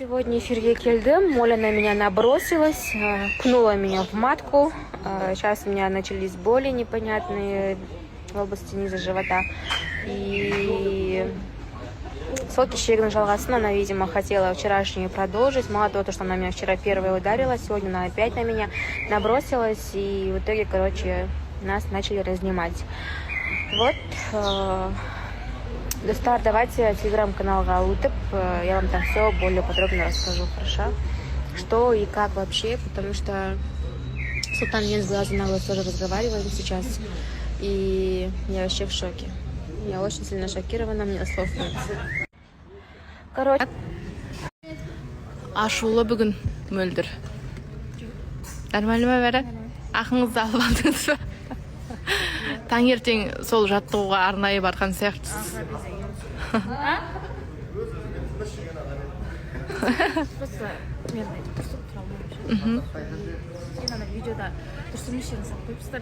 Сегодня эфирге келдім. Оля на меня набросилась, пнула меня в матку. Сейчас у меня начались боли непонятные в области низа живота. И сол кешегінің жалғасын она, видимо, хотела вчерашнюю продолжить. Мало того, что она меня вчера первая ударила, сегодня она опять на меня набросилась. И в итоге, короче, нас начали разнимать. Вот. Достар, давайте телеграм-каналға өтіп, я вам там все более подробно расскажу, хорошо? Что и как вообще, потому что Султан мне с глазу на глаз тоже разговариваем сейчас, и я вообще в шоке. Я очень сильно шокирована, мне слов нет. Короче... Ашулы бүгін мөлдір. Нормально ма бәрі? Ақыңызды алып алдыңыз ба? Таңертең сол жаттығуға арнайы барған сияқтысыз. Просто мен айтып тұра сен ана видеода дұрыс емес жерін салып қойыпсыздар.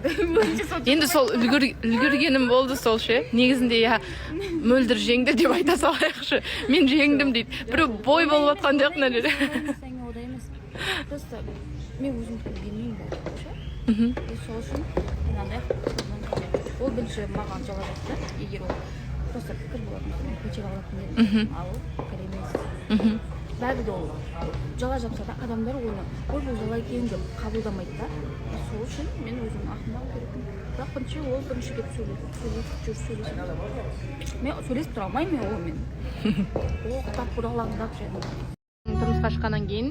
Енді сол үлгергенім болды сол ше. Негізінде я мөлдір жеңді деп айта салайықшы. Мен жеңдім дейді. Біреу бой болып атқан жоқ мына жерде. Одай емес. Просто мен өзімді білмеймін болды ше. Сол үшін мынандай ол бірінші маған жала жатты. Егер ол просто пікір болатын болса мен көтере алатын едім. Ал пікір емес. Бәрібір де ол жала жатса да адамдар оны ой бұл жала екен деп қабылдамайды да. Сол үшін мен өзім ақымды алу керекпін. Бірақ бірінші келіп сөйлесіп мен сөйлесіп тұра алмаймын онымен. Ол құтап бұралаңдап жүреді. Тұрмысқа шыққаннан кейін